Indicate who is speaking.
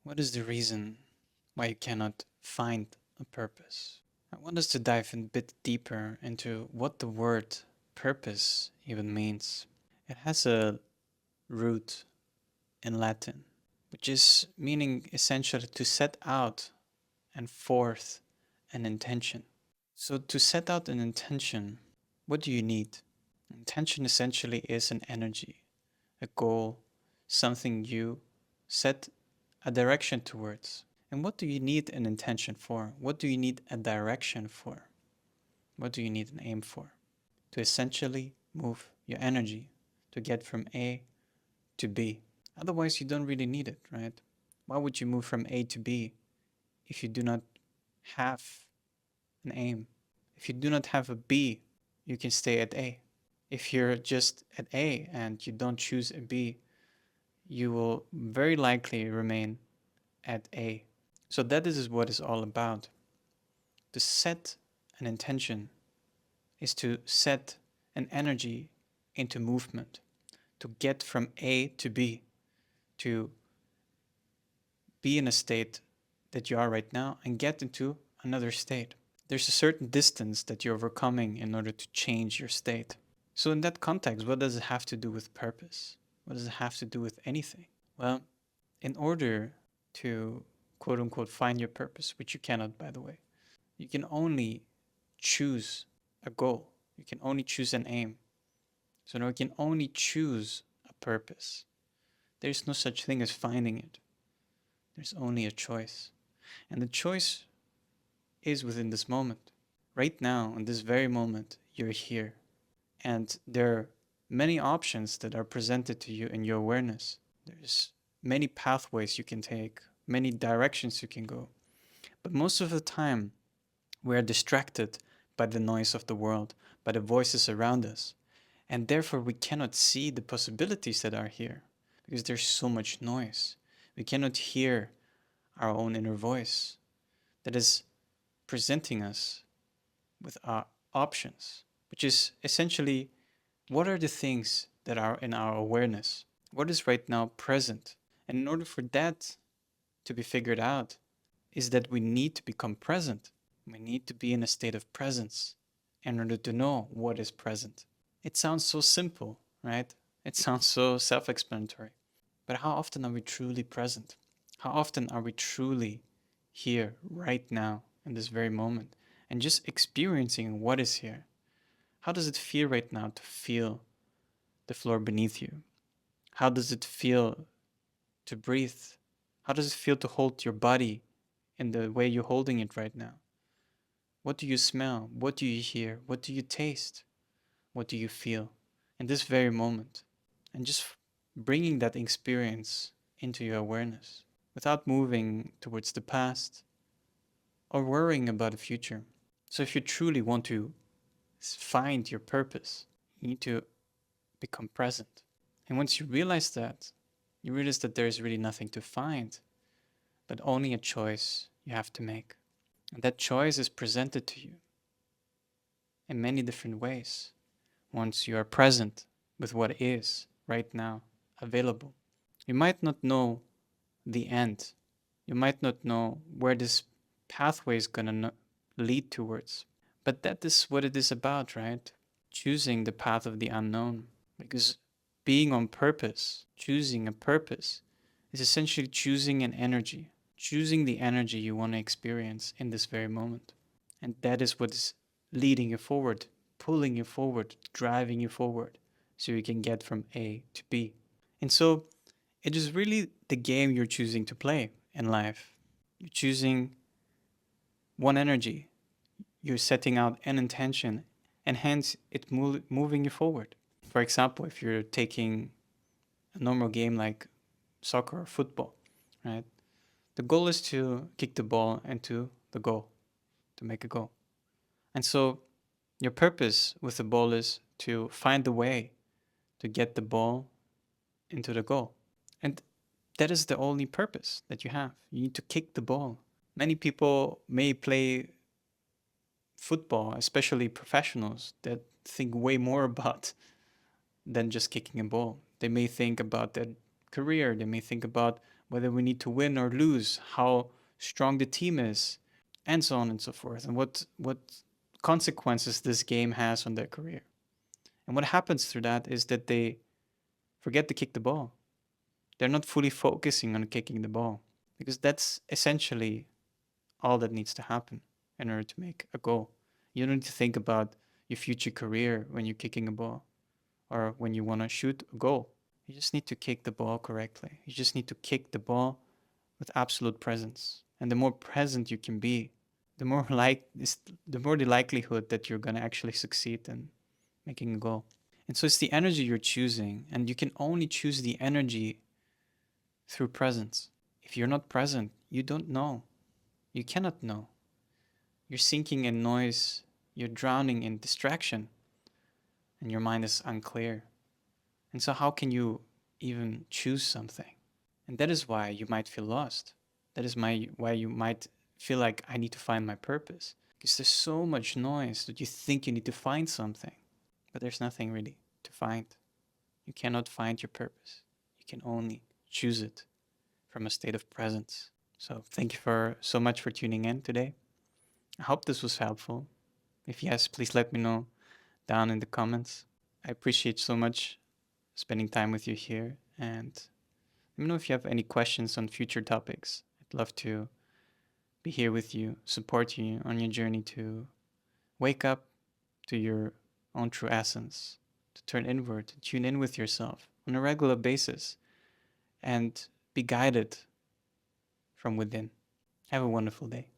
Speaker 1: What is the reason why you cannot find a purpose? I want us to dive a bit deeper into what the word purpose even means. It has a root in Latin, which is meaning essentially to set out and forth an intention. So, to set out an intention, what do you need? Intention essentially is an energy, a goal, something you set a direction towards. And what do you need an intention for? What do you need a direction for? What do you need an aim for? To essentially move your energy to get from A to B. Otherwise, you don't really need it, right? Why would you move from A to B if you do not have an aim? If you do not have a B, you can stay at A. If you're just at A and you don't choose a B, you will very likely remain at A. So that is what it's all about. To set an intention is to set an energy into movement, to get from A to B, to be in a state that you are right now and get into another state. There's a certain distance that you're overcoming in order to change your state. So, in that context, what does it have to do with purpose? What does it have to do with anything? Well, in order to quote unquote find your purpose, which you cannot, by the way, you can only choose a goal, you can only choose an aim. So, now you can only choose a purpose. There's no such thing as finding it, there's only a choice. And the choice is within this moment. Right now, in this very moment, you're here. And there are many options that are presented to you in your awareness. There's many pathways you can take, many directions you can go. But most of the time, we are distracted by the noise of the world, by the voices around us. And therefore, we cannot see the possibilities that are here because there's so much noise. We cannot hear our own inner voice that is presenting us with our options, which is essentially what are the things that are in our awareness? What is right now present? And in order for that to be figured out, is that we need to become present. We need to be in a state of presence in order to know what is present. It sounds so simple, right? It sounds so self explanatory. But how often are we truly present? How often are we truly here, right now, in this very moment, and just experiencing what is here? How does it feel right now to feel the floor beneath you? How does it feel to breathe? How does it feel to hold your body in the way you're holding it right now? What do you smell? What do you hear? What do you taste? What do you feel in this very moment? And just bringing that experience into your awareness without moving towards the past or worrying about the future. So, if you truly want to find your purpose, you need to become present. And once you realize that, you realize that there is really nothing to find, but only a choice you have to make. And that choice is presented to you in many different ways once you are present with what is right now available. You might not know the end, you might not know where this pathway is going to lead towards, but that is what it is about, right? Choosing the path of the unknown. Because being on purpose, choosing a purpose, is essentially choosing an energy, choosing the energy you want to experience in this very moment. And that is what is leading you forward, pulling you forward, driving you forward, so you can get from A to B. And so it is really the game you're choosing to play in life. You're choosing one energy, you're setting out an intention, and hence it moving you forward. For example, if you're taking a normal game like soccer or football, right? The goal is to kick the ball into the goal, to make a goal. And so your purpose with the ball is to find the way to get the ball into the goal. And that is the only purpose that you have. You need to kick the ball. Many people may play football, especially professionals, that think way more about than just kicking a ball. They may think about their career, they may think about whether we need to win or lose, how strong the team is, and so on and so forth, and what consequences this game has on their career. And what happens through that is that they forget to kick the ball. They're not fully focusing on kicking the ball because that's essentially all that needs to happen in order to make a goal. You don't need to think about your future career when you're kicking a ball or when you want to shoot a goal. You just need to kick the ball correctly. You just need to kick the ball with absolute presence. And the more present you can be, the more the more the likelihood that you're gonna actually succeed in making a goal. And so it's the energy you're choosing, and you can only choose the energy through presence. If you're not present, you don't know. You cannot know. You're sinking in noise, you're drowning in distraction, and your mind is unclear. And so, how can you even choose something? And that is why you might feel lost. That is why you might feel like I need to find my purpose. Because there's so much noise that you think you need to find something, but there's nothing really to find. You cannot find your purpose. You can only choose it from a state of presence. So thank you for so much for tuning in today. I hope this was helpful. If yes, please let me know down in the comments. I appreciate so much spending time with you here, and let me know if you have any questions on future topics. I'd love to be here with you, support you on your journey to wake up to your own true essence, to turn inward, to tune in with yourself on a regular basis, and be guided from within. Have a wonderful day.